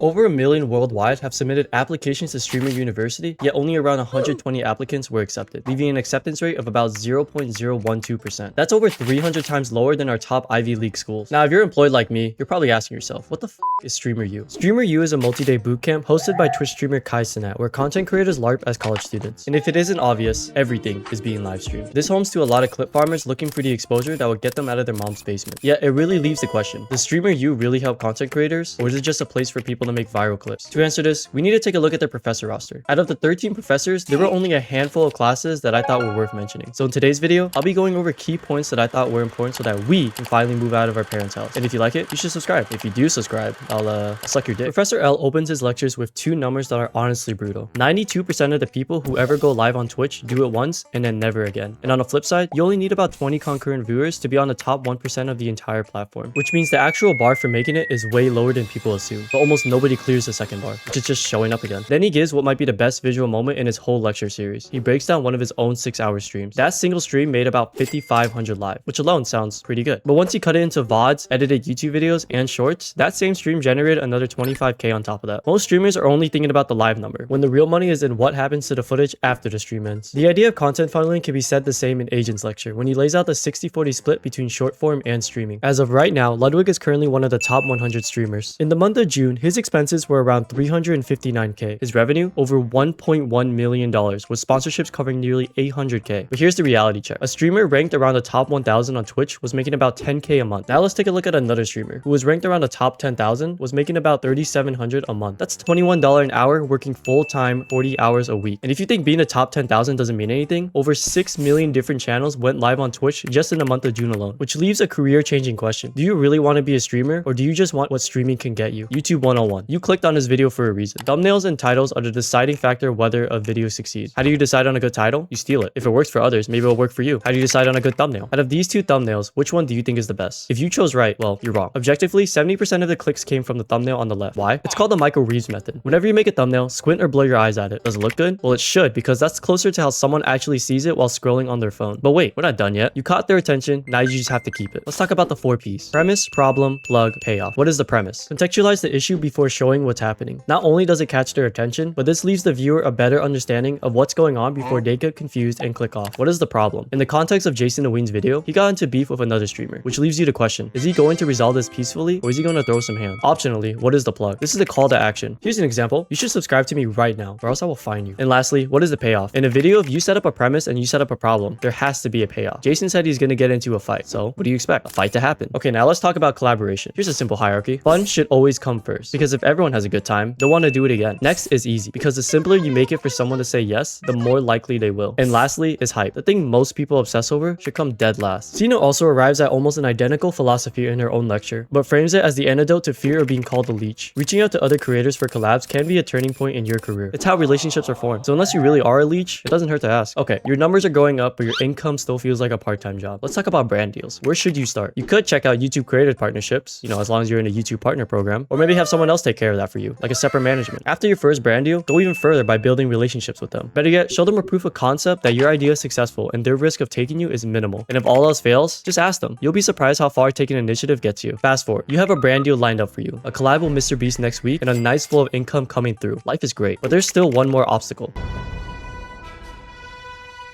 Over a million worldwide have submitted applications to Streamer University, yet only around 120 applicants were accepted, leaving an acceptance rate of about 0.012%. That's over 300 times lower than our top Ivy League schools. Now, if you're employed like me, you're probably asking yourself, what the f is Streamer U? Streamer U is a multi-day bootcamp hosted by Twitch streamer Cenat, where content creators LARP as college students. And if it isn't obvious, everything is being live streamed. This homes to a lot of clip farmers looking for the exposure that will get them out of their mom's basement. Yet it really leaves the question, does Streamer U really help content creators, or is it just a place for people to make viral clips? To answer this, we need to take a look at their professor roster. Out of the 13 professors, there were only a handful of classes that I thought were worth mentioning. So in today's video, I'll be going over key points that I thought were important so that we can finally move out of our parents' house. And if you like it, you should subscribe. If you do subscribe, I'll suck your dick. Professor L opens his lectures with two numbers that are honestly brutal. 92% of the people who ever go live on Twitch do it once and then never again. And on the flip side, you only need about 20 concurrent viewers to be on the top 1% of the entire platform, which means the actual bar for making it is way lower than people assume. But almost nobody clears the second bar, which is just showing up again. Then he gives what might be the best visual moment in his whole lecture series. He breaks down one of his own 6-hour streams. That single stream made about 5,500 live, which alone sounds pretty good. But once you cut it into VODs, edited YouTube videos, and shorts, that same stream generated another 25k on top of that. Most streamers are only thinking about the live number, when the real money is in what happens to the footage after the stream ends. The idea of content funneling can be said the same in Agent's lecture, when he lays out the 60-40 split between short form and streaming. As of right now, Ludwig is currently one of the top 100 streamers. In the month of June, his expenses were around 359k. His revenue, over $1.1 million, with sponsorships covering nearly 800k. But here's the reality check. A streamer ranked around the top 1,000 on Twitch was making about 10k a month. Now let's take a look at another streamer who was ranked around the top 10,000, was making about 3,700 a month. That's $21 an hour, working full-time 40 hours a week. And if you think being a top 10,000 doesn't mean anything, over 6 million different channels went live on Twitch just in the month of June alone, which leaves a career-changing question. Do you really want to be a streamer, or do you just want what streaming can get you? YouTube 101. You clicked on this video for a reason. Thumbnails and titles are the deciding factor whether a video succeeds. How do you decide on a good title? You steal it. If it works for others, maybe it'll work for you. How do you decide on a good thumbnail? Out of these two thumbnails, which one do you think is the best? If you chose right, well, you're wrong. Objectively, 70% of the clicks came from the thumbnail on the left. Why? It's called the Michael Reeves method. Whenever you make a thumbnail, squint or blur your eyes at it. Does it look good? Well, it should, because that's closer to how someone actually sees it while scrolling on their phone. But wait, we're not done yet. You caught their attention, now you just have to keep it. Let's talk about the 4 Ps. Premise, problem, plug, payoff. What is the premise? Contextualize the issue before showing what's happening. Not only does it catch their attention, but this leaves the viewer a better understanding of what's going on before they get confused and click off. What is the problem? In the context of Jason Oween's video, he got into beef with another streamer, which leaves you to question, is he going to resolve this peacefully, or is he going to throw some hands? Optionally, what is the plug? This is the call to action. Here's an example. You should subscribe to me right now, or else I will fine you. And lastly, what is the payoff? In a video, if you set up a premise and you set up a problem, there has to be a payoff. Jason said he's going to get into a fight. So what do you expect? A fight to happen. Okay, now let's talk about collaboration. Here's a simple hierarchy. Fun should always come first, because if everyone has a good time, they'll want to do it again. Next is easy, because the simpler you make it for someone to say yes, the more likely they will. And lastly is hype. The thing most people obsess over should come dead last. Cena also arrives at almost an identical philosophy in her own lecture, but frames it as the antidote to fear of being called a leech. Reaching out to other creators for collabs can be a turning point in your career. It's how relationships are formed. So unless you really are a leech, it doesn't hurt to ask. Okay, your numbers are going up, but your income still feels like a part-time job. Let's talk about brand deals. Where should you start? You could check out YouTube creator partnerships, as long as you're in a YouTube partner program, or maybe have someone else take care of that for you, like a separate management. After your first brand deal, go even further by building relationships with them. Better yet, show them a proof of concept that your idea is successful and their risk of taking you is minimal. And if all else fails, just ask them. You'll be surprised how far taking initiative gets you. Fast forward, you have a brand deal lined up for you, a collab with Mr. Beast next week, and a nice flow of income coming through. Life is great, but there's still one more obstacle.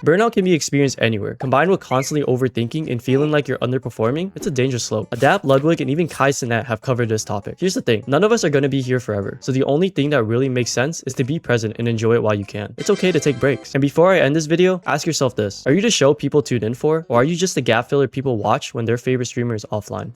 Burnout can be experienced anywhere. Combined with constantly overthinking and feeling like you're underperforming, it's a dangerous slope. Adapt, Ludwig, and even Cenat have covered this topic. Here's the thing, none of us are going to be here forever. So the only thing that really makes sense is to be present and enjoy it while you can. It's okay to take breaks. And before I end this video, ask yourself this. Are you the show people tune in for? Or are you just the gap filler people watch when their favorite streamer is offline?